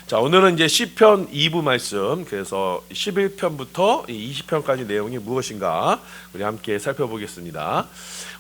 자, 오늘은 이제 시편 2부 말씀, 그래서 11편부터 20편까지 내용이 무엇인가 우리 함께 살펴보겠습니다.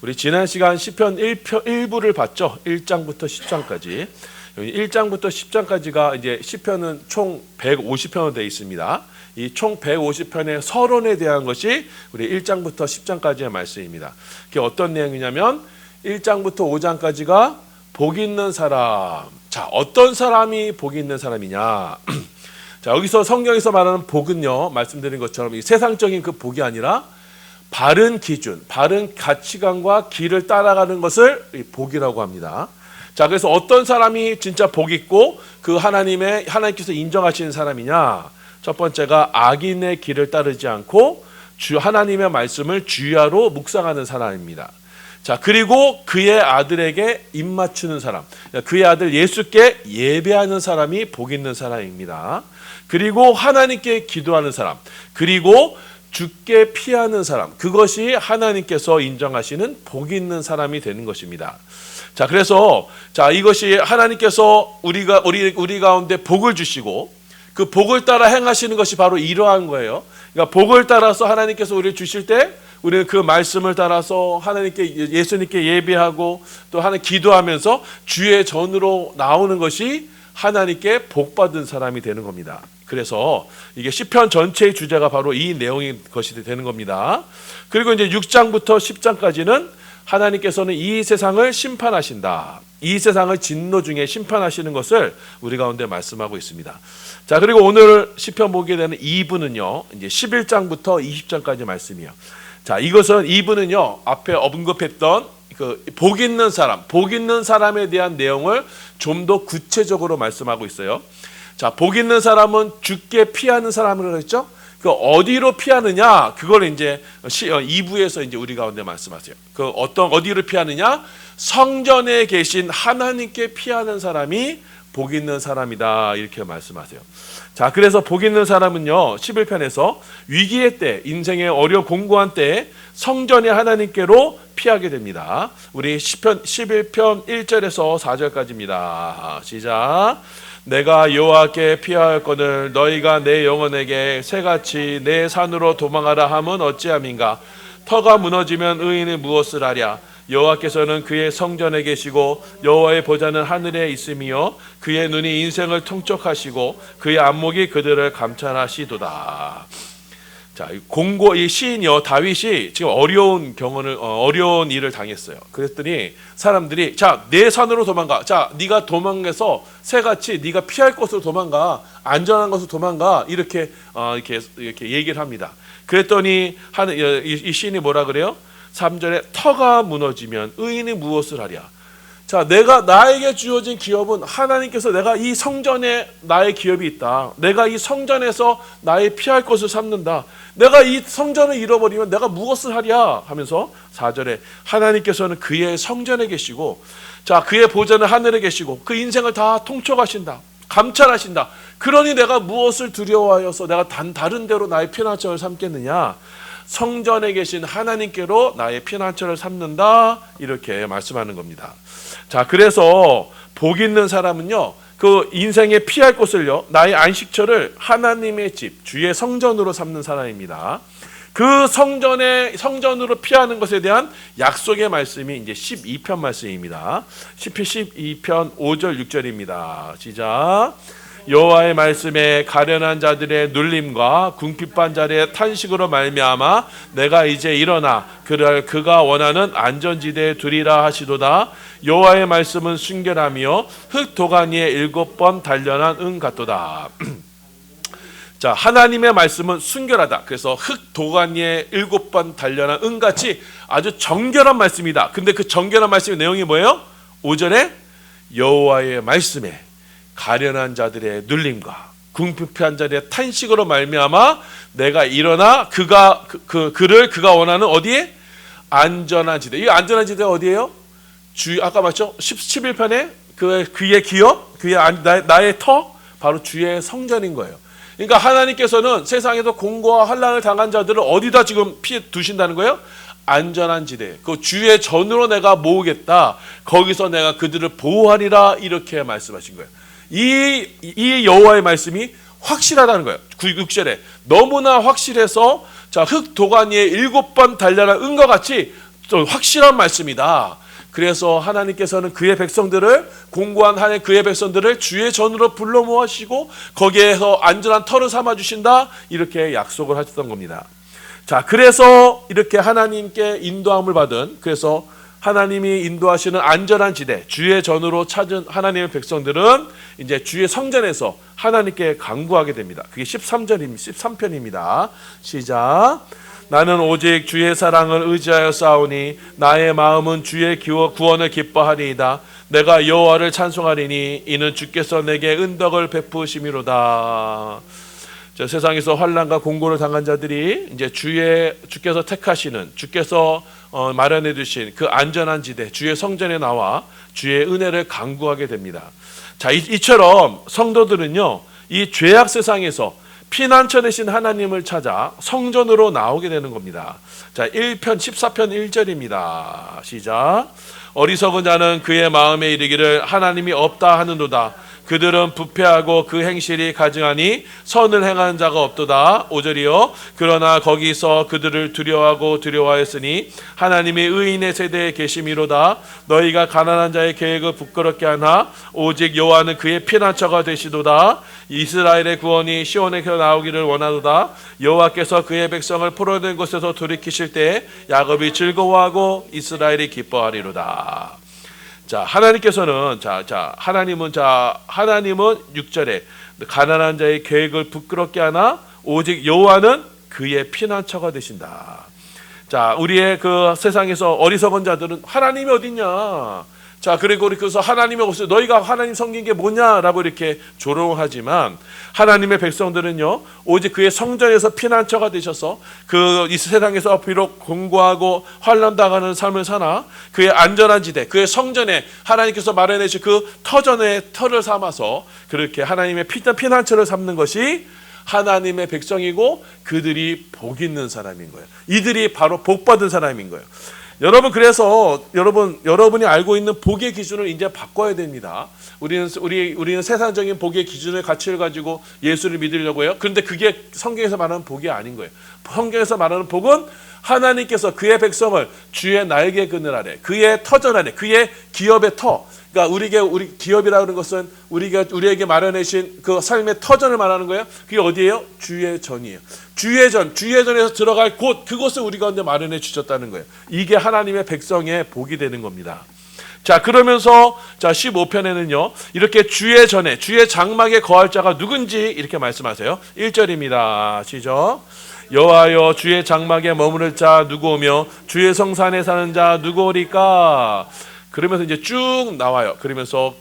우리 지난 시간 시편 1부를 봤죠. 1장부터 10장까지. 1장부터 10장까지가 이제 시편은 총 150편으로 되어 있습니다. 이 총 150편의 서론에 대한 것이 우리 1장부터 10장까지의 말씀입니다. 그게 어떤 내용이냐면 1장부터 5장까지가 복 있는 사람. 자, 어떤 사람이 복 있는 사람이냐? 자, 여기서 성경에서 말하는 복은요, 말씀드린 것처럼 이 세상적인 그 복이 아니라 바른 기준, 바른 가치관과 길을 따라가는 것을 복이라고 합니다. 자, 그래서 어떤 사람이 진짜 복 있고 그 하나님께서 인정하시는 사람이냐? 첫 번째가 악인의 길을 따르지 않고 하나님의 말씀을 주야로 묵상하는 사람입니다. 자, 그리고 그의 아들에게 입맞추는 사람, 그의 아들 예수께 예배하는 사람이 복 있는 사람입니다. 그리고 하나님께 기도하는 사람, 그리고 죽게 피하는 사람, 그것이 하나님께서 인정하시는 복 있는 사람이 되는 것입니다. 자, 그래서 자, 이것이 하나님께서 우리 가운데 복을 주시고 그 복을 따라 행하시는 것이 바로 이러한 거예요. 그러니까 복을 따라서 하나님께서 우리를 주실 때 우리는 그 말씀을 따라서 하나님께, 예수님께 예배하고 또 하나님 기도하면서 주의 전으로 나오는 것이 하나님께 복받은 사람이 되는 겁니다. 그래서 이게 시편 전체의 주제가 바로 이 내용인 것이 되는 겁니다. 그리고 이제 6장부터 10장까지는 하나님께서는 이 세상을 심판하신다. 이 세상을 진노 중에 심판하시는 것을 우리 가운데 말씀하고 있습니다. 자, 그리고 오늘 시편 보게 되는 2부는요, 이제 11장부터 20장까지 말씀이에요. 자, 이것은 2부는요, 앞에 언급했던 그 복 있는 사람에 대한 내용을 좀 더 구체적으로 말씀하고 있어요. 자, 복 있는 사람은 죽게 피하는 사람이라고 했죠? 그 어디로 피하느냐? 그걸 이제 2부에서 이제 우리 가운데 말씀하세요. 그 어디로 피하느냐? 성전에 계신 하나님께 피하는 사람이 복 있는 사람이다. 이렇게 말씀하세요. 자, 그래서 복 있는 사람은요, 11편에서 위기의 때, 인생의 공고한 때에 성전의 하나님께로 피하게 됩니다. 우리 시편 11편 1절에서 4절까지입니다. 시작. 내가 여호와께 피하였거늘 너희가 내 영혼에게 새같이 내 산으로 도망하라 함은 어찌함인가? 터가 무너지면 의인은 무엇을 하랴? 여호와께서는 그의 성전에 계시고 여호와의 보좌는 하늘에 있으며 그의 눈이 인생을 통촉하시고 그의 안목이 그들을 감찰하시도다. 자, 이 시인이요, 다윗이 지금 어려운 일을 당했어요. 그랬더니 사람들이 자, 내 산으로 도망가. 자, 네가 도망가서 새같이 네가 피할 곳으로 도망가. 안전한 곳으로 도망가. 이렇게 얘기를 합니다. 그랬더니 이 시인이 뭐라 그래요? 3절에 터가 무너지면 의인이 무엇을 하랴? 자, 나에게 주어진 기업은 하나님께서 내가 이 성전에 나의 기업이 있다. 내가 이 성전에서 나의 피할 것을 삼는다. 내가 이 성전을 잃어버리면 내가 무엇을 하랴? 하면서 4절에 하나님께서는 그의 성전에 계시고 자, 그의 보좌는 하늘에 계시고 그 인생을 다 통촉하신다. 감찰하신다. 그러니 내가 무엇을 두려워하여서 내가 다른 데로 나의 피난처를 삼겠느냐? 성전에 계신 하나님께로 나의 피난처를 삼는다. 이렇게 말씀하는 겁니다. 자, 그래서 복 있는 사람은요, 그 인생에 피할 곳을요, 나의 안식처를 하나님의 집, 주의 성전으로 삼는 사람입니다. 그 성전으로 피하는 것에 대한 약속의 말씀이 이제 12편 말씀입니다. 시편 12편 5절 6절입니다. 시작. 여호와의 말씀에 가련한 자들의 눌림과 궁핍한 자들의 탄식으로 말미암아 내가 이제 일어나 그가 원하는 안전지대에 두리라 하시도다. 여호와의 말씀은 순결하며 흙 도가니에 7번 단련한 은 같도다. 자, 하나님의 말씀은 순결하다. 그래서 흙 도가니에 7번 단련한 은같이 아주 정결한 말씀이다. 근데 그 정결한 말씀의 내용이 뭐예요? 5절에 여호와의 말씀에 가련한 자들의 눌림과 궁핍한 자들의 탄식으로 말미암아 내가 일어나 그가 원하는 어디에? 안전한 지대. 이 안전한 지대가 어디예요? 아까 맞죠? 11편에 그의 기업, 나의 터, 바로 주의 성전인 거예요. 그러니까 하나님께서는 세상에서 공고와 환난을 당한 자들을 어디다 지금 피해 두신다는 거예요? 안전한 지대, 그 주의 전으로 내가 모으겠다. 거기서 내가 그들을 보호하리라. 이렇게 말씀하신 거예요. 이 여호와의 말씀이 확실하다는 거예요. 6절에 너무나 확실해서 자, 흙 도가니에 7번 단련한 은과 같이 또 확실한 말씀이다. 그래서 하나님께서는 그의 백성들을 공고한 하나님 그의 백성들을 주의 전으로 불러 모으시고 거기에서 안전한 터를 삼아 주신다. 이렇게 약속을 하셨던 겁니다. 자, 그래서 이렇게 하나님께 인도함을 받은 그래서 하나님이 인도하시는 안전한 지대 주의 전으로 찾은 하나님의 백성들은 이제 주의 성전에서 하나님께 간구하게 됩니다. 그게 13편입니다. 시작. 나는 오직 주의 사랑을 의지하여 싸우니 나의 마음은 주의 구원을 기뻐하리이다. 내가 여호와를 찬송하리니 이는 주께서 내게 은덕을 베푸심이로다. 자, 세상에서 환난과 공고를 당한 자들이 이제 주께서 택하시는 주께서 마련해 두신 그 안전한 지대 주의 성전에 나와 주의 은혜를 간구하게 됩니다. 자, 이처럼 성도들은요 이 죄악 세상에서 피난처 되신 하나님을 찾아 성전으로 나오게 되는 겁니다. 자, 14편 1절입니다. 시작. 어리석은 자는 그의 마음에 이르기를 하나님이 없다 하는도다. 그들은 부패하고 그 행실이 가증하니 선을 행하는 자가 없도다. 5절이요. 그러나 거기서 그들을 두려워하였으니 하나님이 의인의 세대에 계심이로다. 너희가 가난한 자의 계획을 부끄럽게 하나 오직 여호와는 그의 피난처가 되시도다. 이스라엘의 구원이 시온에서 나오기를 원하도다. 여호와께서 그의 백성을 포로된 곳에서 돌이키실 때 야곱이 즐거워하고 이스라엘이 기뻐하리로다. 자, 하나님께서는 하나님은 6절에 가난한 자의 계획을 부끄럽게 하나 오직 여호와는 그의 피난처가 되신다. 자, 우리의 그 세상에서 어리석은 자들은 하나님이 어딨냐? 자, 그리고 그래서 하나님이 없어요. 너희가 하나님 섬긴 게 뭐냐라고 이렇게 조롱하지만 하나님의 백성들은요 오직 그의 성전에서 피난처가 되셔서 이 세상에서 비록 공고하고 환난 당하는 삶을 사나 그의 안전한 지대 그의 성전에 하나님께서 마련해 주신 그 터전의 터를 삼아서 그렇게 하나님의 피난처를 삼는 것이 하나님의 백성이고 그들이 복 있는 사람인 거예요. 이들이 바로 복 받은 사람인 거예요. 여러분, 그래서 여러분이 알고 있는 복의 기준을 이제 바꿔야 됩니다. 우리는 세상적인 복의 기준의 가치를 가지고 예수를 믿으려고 해요. 그런데 그게 성경에서 말하는 복이 아닌 거예요. 성경에서 말하는 복은 하나님께서 그의 백성을 주의 날개 그늘 아래, 그의 터전 아래, 그의 기업의 터. 그러니까 우리 기업이라고 하는 것은 우리에게 마련해 주신 그 삶의 터전을 말하는 거예요. 그게 어디예요? 주의 전이에요. 주의 전에서 들어갈 곳, 그곳을 우리 가운데 마련해 주셨다는 거예요. 이게 하나님의 백성의 복이 되는 겁니다. 자, 그러면서 15편에는요. 이렇게 주의 전에 주의 장막에 거할 자가 누군지 이렇게 말씀하세요. 1절입니다. 시작. 여호와여 주의 장막에 머무를 자 누구오며 주의 성산에 사는 자 누구오리까? 그러면서 이제 쭉 나와요. 그러면서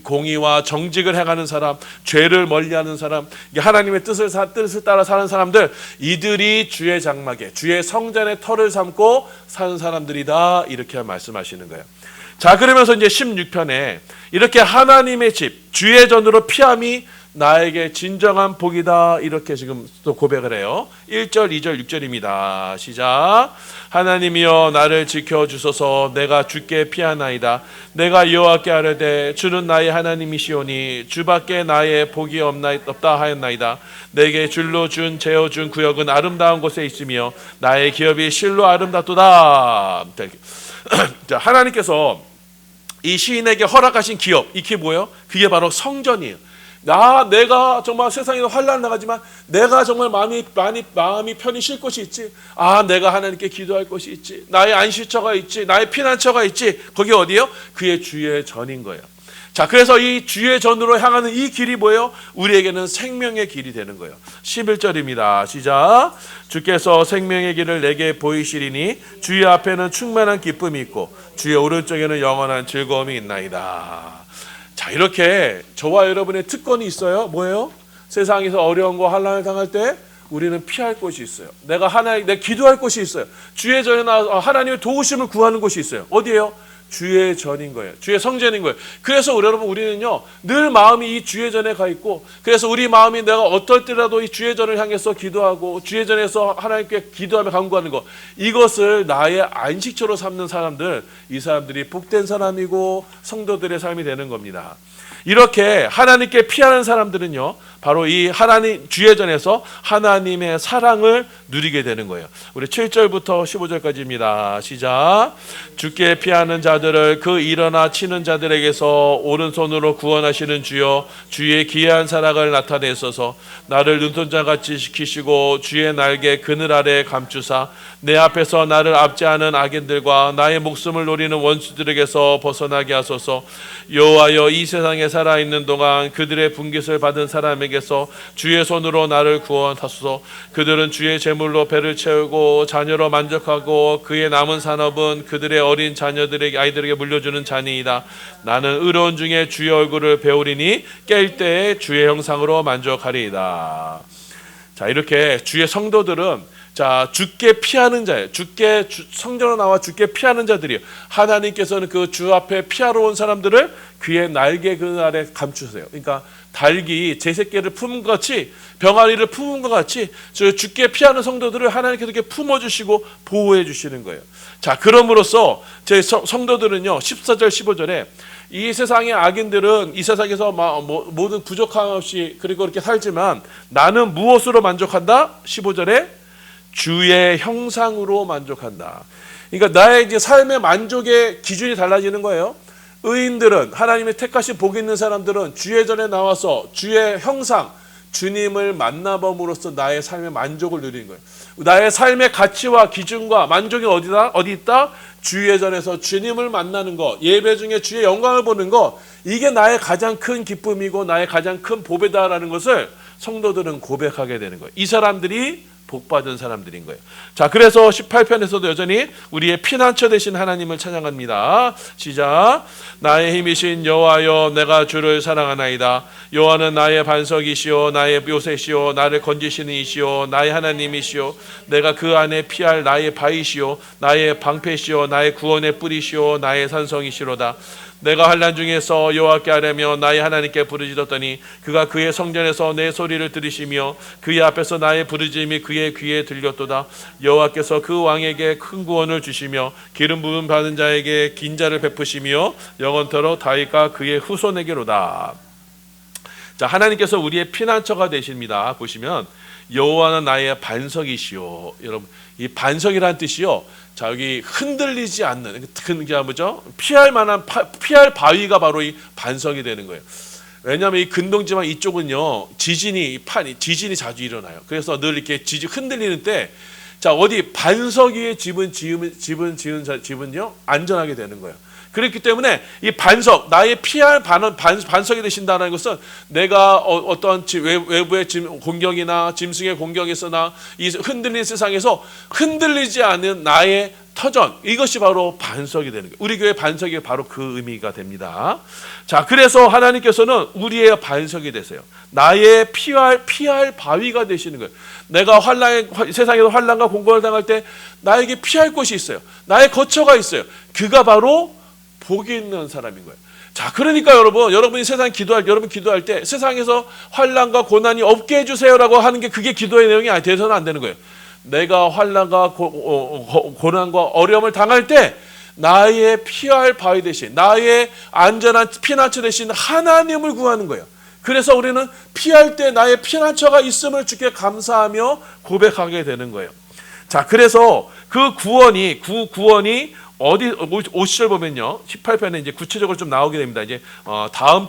공의와 정직을 행하는 사람, 죄를 멀리하는 사람, 하나님의 뜻을 따라 사는 사람들, 이들이 주의 장막에, 주의 성전의 터를 삼고 사는 사람들이다. 이렇게 말씀하시는 거예요. 자, 그러면서 이제 16편에 이렇게 하나님의 집, 주의 전으로 피함이 나에게 진정한 복이다. 이렇게 지금 또 고백을 해요. 1절, 2절, 6절입니다. 시작. 하나님이여 나를 지켜주소서. 내가 주께 피하나이다. 내가 여호와께 아뢰되 주는 나의 하나님이시오니 주밖에 나의 복이 없다 하였나이다. 내게 줄로 재어 준 구역은 아름다운 곳에 있으며 나의 기업이 실로 아름답도다. 하나님께서 이 시인에게 허락하신 기업, 이게 뭐예요? 그게 바로 성전이에요. 내가 정말 세상에 환난 나가지만 내가 정말 마음이 편히 쉴 곳이 있지. 내가 하나님께 기도할 곳이 있지. 나의 안식처가 있지. 나의 피난처가 있지. 거기 어디예요? 그의 주의 전인 거예요. 자, 그래서 이 주의 전으로 향하는 이 길이 뭐예요? 우리에게는 생명의 길이 되는 거예요. 11절입니다. 시작. 주께서 생명의 길을 내게 보이시리니 주의 앞에는 충만한 기쁨이 있고 주의 오른쪽에는 영원한 즐거움이 있나이다. 자, 이렇게 저와 여러분의 특권이 있어요. 뭐예요? 세상에서 어려운 거 환난을 당할 때 우리는 피할 곳이 있어요. 내가 기도할 곳이 있어요. 주의 전에 나와서 하나님의 도우심을 구하는 곳이 있어요. 어디예요? 주의 전인 거예요. 주의 성전인 거예요. 그래서 우리는요 늘 마음이 이 주의 전에 가 있고, 그래서 우리 마음이 내가 어떨 때라도 이 주의 전을 향해서 기도하고 주의 전에서 하나님께 기도하며 간구하는 것, 이것을 나의 안식처로 삼는 사람들, 이 사람들이 복된 사람이고 성도들의 삶이 되는 겁니다. 이렇게 하나님께 피하는 사람들은요, 바로 이 하나님 주의 전에서 하나님의 사랑을 누리게 되는 거예요. 우리 7절부터 15절까지입니다. 시작. 주께 피하는 자들을 그 일어나 치는 자들에게서 오른손으로 구원하시는 주여, 주의 기이한 사랑을 나타내소서. 나를 눈동자같이 지키시고 주의 날개 그늘 아래 감추사 내 앞에서 나를 압제하는 악인들과 나의 목숨을 노리는 원수들에게서 벗어나게 하소서. 여호와여, 이 세상에 살아있는 동안 그들의 분깃을 받은 사람에게서 주의 손으로 나를 구원하소서. 그들은 주의 재물로 배를 채우고 자녀로 만족하고 그의 남은 산업은 그들의 어린 자녀들에게 아이들에게 물려주는 잔이이다. 나는 의로운 중에 주의 얼굴을 배우리니 깰 때에 주의 형상으로 만족하리이다. 자, 이렇게 주의 성도들은 자, 주께 피하는 자예요. 성전으로 나와 주께 피하는 자들이에요. 하나님께서는 그 주 앞에 피하러 온 사람들을 그의 날개 그늘 아래 감추세요. 그러니까 닭이 제 새끼를 품은 것 같이, 병아리를 품은 것 같이 주께 피하는 성도들을 하나님께서 이렇게 품어주시고 보호해 주시는 거예요. 자, 그럼으로써 제 성도들은요, 14절 15절에 이 세상의 악인들은 이 세상에서 모든 부족함 없이 그리고 이렇게 살지만 나는 무엇으로 만족한다? 15절에 주의 형상으로 만족한다. 그러니까 나의 이제 삶의 만족의 기준이 달라지는 거예요. 의인들은, 하나님의 택하신 복 있는 사람들은 주의 전에 나와서 주의 형상, 주님을 만나봄으로써 나의 삶의 만족을 누리는 거예요. 나의 삶의 가치와 기준과 만족이 어디 있다? 주의 전에서 주님을 만나는 것, 예배 중에 주의 영광을 보는 것, 이게 나의 가장 큰 기쁨이고 나의 가장 큰 복이다라는 것을 성도들은 고백하게 되는 거예요. 이 사람들이 복받은 사람들인 거예요. 자, 그래서 18편에서도 여전히 우리의 피난처 되신 하나님을 찬양합니다. 시작. 나의 힘이신 여호와여, 내가 주를 사랑하나이다. 여호와는 나의 반석이시오, 나의 요새시오, 나를 건지시는 이시오, 나의 하나님이시오. 내가 그 안에 피할 나의 바위시오, 나의 방패시오, 나의 구원의 뿌리시오, 나의 산성이시로다. 내가 환난 중에서 여호와께 하려며 나의 하나님께 부르짖었더니 그가 그의 성전에서 내 소리를 들으시며 그의 앞에서 나의 부르짖음이 그의 귀에 들렸도다. 여호와께서 그 왕에게 큰 구원을 주시며 기름 부음 받은 자에게 긴 자를 베푸시며 영원토록 다윗과 그의 후손에게로다. 자, 하나님께서 우리의 피난처가 되십니다. 보시면 여호와는 나의 반석이시오. 여러분, 이 반석이라는 뜻이요, 자, 여기 흔들리지 않는, 그게 뭐죠? 피할 바위가 바로 이 반석이 되는 거예요. 왜냐하면 이 근동지방 이쪽은요, 지진이 자주 일어나요. 그래서 늘 이렇게 흔들리는 때, 자, 어디 반석 위에 집은요, 안전하게 되는 거예요. 그렇기 때문에 이 반석, 나의 피할 반석이 되신다는 것은 내가 어떤 외부의 공격이나 짐승의 공격에서나 이 흔들린 세상에서 흔들리지 않는 나의 터전, 이것이 바로 반석이 되는 거예요. 우리 교회 반석이 바로 그 의미가 됩니다. 자, 그래서 하나님께서는 우리의 반석이 되세요. 나의 피할 바위가 되시는 거예요. 내가 세상에서 환난과 공고를 당할 때 나에게 피할 곳이 있어요. 나의 거처가 있어요. 그가 바로 복이 있는 사람인 거예요. 자, 그러니까 여러분이 여러분 기도할 때 세상에서 환난과 고난이 없게 해주세요라고 하는 게 그게 기도의 내용이 돼서는 안 되는 거예요. 내가 환난과 고난과 어려움을 당할 때 나의 피할 바위 대신, 나의 안전한 피난처 대신 하나님을 구하는 거예요. 그래서 우리는 피할 때 나의 피난처가 있음을 주께 감사하며 고백하게 되는 거예요. 자, 그래서 그 구원이 어디 50절 보면요, 18편에 이제 구체적으로 좀 나오게 됩니다. 이제 다음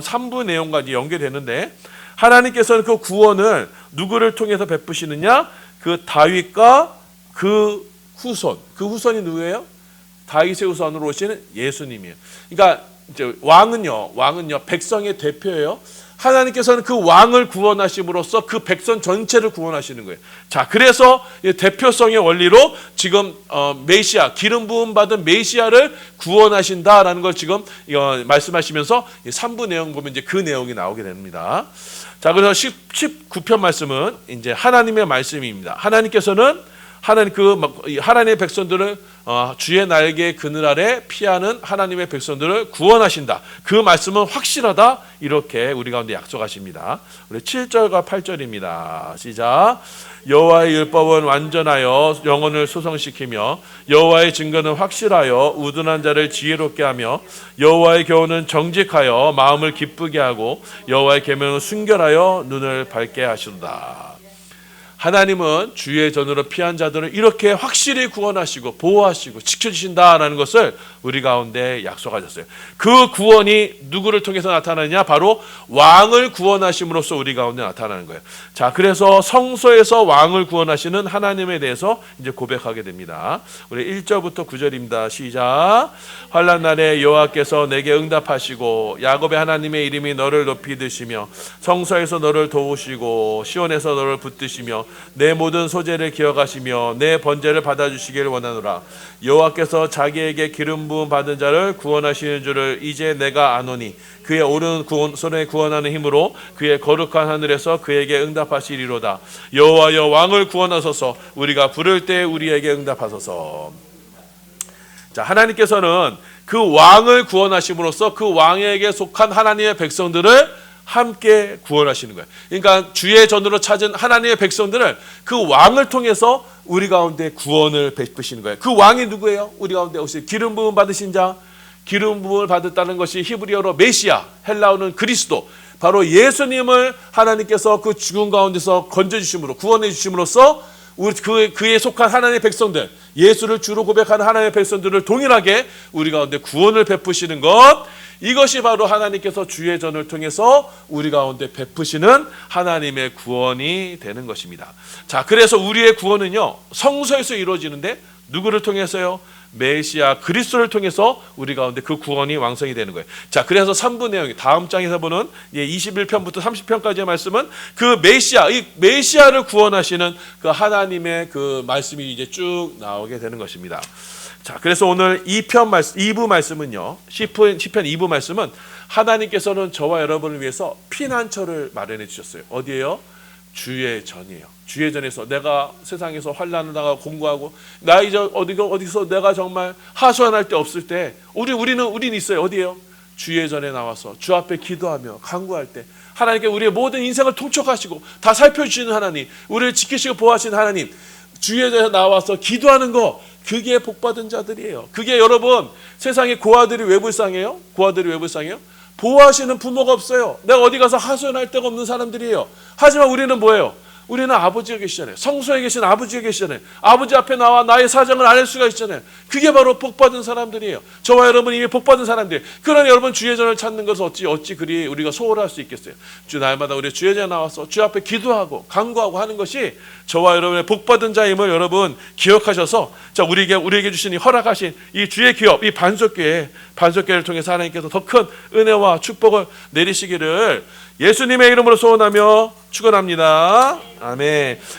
3부 내용과 이제 연결되는데, 하나님께서는 그 구원을 누구를 통해서 베푸시느냐? 그 다윗과 그 후손이 누구예요? 다윗의 후손으로 오시는 예수님이에요. 그러니까 이제 왕은요 백성의 대표예요. 하나님께서는 그 왕을 구원하심으로써 그 백성 전체를 구원하시는 거예요. 자, 그래서 대표성의 원리로 지금 메시아, 기름 부음 받은 메시아를 구원하신다라는 걸 지금 말씀하시면서 3부 내용 보면 이제 그 내용이 나오게 됩니다. 자, 그래서 19편 말씀은 이제 하나님의 말씀입니다. 하나님께서는 하나님 하나님의 백성들을 주의 날개 그늘 아래 피하는 하나님의 백성들을 구원하신다. 그 말씀은 확실하다. 이렇게 우리 가운데 약속하십니다. 우리 7절과 8절입니다. 시작. 여호와의 율법은 완전하여 영혼을 소성시키며 여호와의 증거는 확실하여 우둔한 자를 지혜롭게 하며 여호와의 교훈은 정직하여 마음을 기쁘게 하고 여호와의 계명은 순결하여 눈을 밝게 하신다. 하나님은 주의 전으로 피한 자들을 이렇게 확실히 구원하시고 보호하시고 지켜주신다라는 것을 우리 가운데 약속하셨어요. 그 구원이 누구를 통해서 나타나느냐? 바로 왕을 구원하심으로써 우리 가운데 나타나는 거예요. 자, 그래서 성소에서 왕을 구원하시는 하나님에 대해서 이제 고백하게 됩니다. 우리 1절부터 9절입니다. 시작. 환난 날에 여호와께서 내게 응답하시고 야곱의 하나님의 이름이 너를 높이 드시며 성소에서 너를 도우시고 시온에서 너를 붙드시며 내 모든 소재를 기억하시며 내 번제를 받아주시기를 원하노라. 여호와께서 자기에게 기름 부음 받은 자를 구원하시는 줄을 이제 내가 아노니 그의 오른손에 구원하는 힘으로 그의 거룩한 하늘에서 그에게 응답하시리로다. 여호와여 왕을 구원하소서. 우리가 부를 때 우리에게 응답하소서. 자, 하나님께서는 그 왕을 구원하심으로써 그 왕에게 속한 하나님의 백성들을 함께 구원하시는 거예요. 그러니까 주의 전으로 찾은 하나님의 백성들을 그 왕을 통해서 우리 가운데 구원을 베푸시는 거예요. 그 왕이 누구예요? 우리 가운데 오신 기름 부음 받으신 자, 기름 부음을 받았다는 것이 히브리어로 메시아, 헬라어는 그리스도, 바로 예수님을 하나님께서 그 죽음 가운데서 건져주심으로 구원해 주심으로써 그에 속한 하나님의 백성들, 예수를 주로 고백하는 하나님의 백성들을 동일하게 우리 가운데 구원을 베푸시는 것, 이것이 바로 하나님께서 주의 전을 통해서 우리 가운데 베푸시는 하나님의 구원이 되는 것입니다. 자, 그래서 우리의 구원은요, 성소에서 이루어지는데 누구를 통해서요? 메시아 그리스도를 통해서 우리 가운데 그 구원이 왕성이 되는 거예요. 자, 그래서 3부 내용이 다음 장에서 보는 21편부터 30편까지의 말씀은 그 이 메시아를 구원하시는 그 하나님의 그 말씀이 이제 쭉 나오게 되는 것입니다. 자, 그래서 오늘 2부 말씀은요, 시편 2부 말씀은 하나님께서는 저와 여러분을 위해서 피난처를 마련해 주셨어요. 어디예요? 주의 전이에요. 주의 전에서 내가 세상에서 환난을 당하고 공고하고 나 이제 어디서 내가 정말 하소연할 데 없을 때 우리는 있어요. 어디예요? 주의 전에 나와서 주 앞에 기도하며 간구할 때 하나님께 우리의 모든 인생을 통촉하시고 다 살펴주시는 하나님, 우리를 지키시고 보호하시는 하나님, 주의 전에 나와서 기도하는 거, 그게 복받은 자들이에요. 그게 여러분, 세상에 고아들이 왜 불쌍해요? 보호하시는 부모가 없어요. 내가 어디 가서 하소연할 데가 없는 사람들이에요. 하지만 우리는 뭐예요? 우리는 아버지가 계시잖아요. 성소에 계신 아버지가 계시잖아요. 아버지 앞에 나와 나의 사정을 알 수가 있잖아요. 그게 바로 복받은 사람들이에요. 저와 여러분이 이미 복받은 사람들이에요. 그러니 여러분 주의 전을 찾는 것을 어찌 그리 우리가 소홀할 수 있겠어요. 주 날마다 우리 주의 전에 나와서 주 앞에 기도하고 간구하고 하는 것이 저와 여러분의 복받은 자임을 여러분 기억하셔서, 자, 우리에게 주신 이 허락하신 이 주의 기업, 이 반석교회를 통해서 하나님께서 더 큰 은혜와 축복을 내리시기를 예수님의 이름으로 소원하며 축원합니다. 아멘.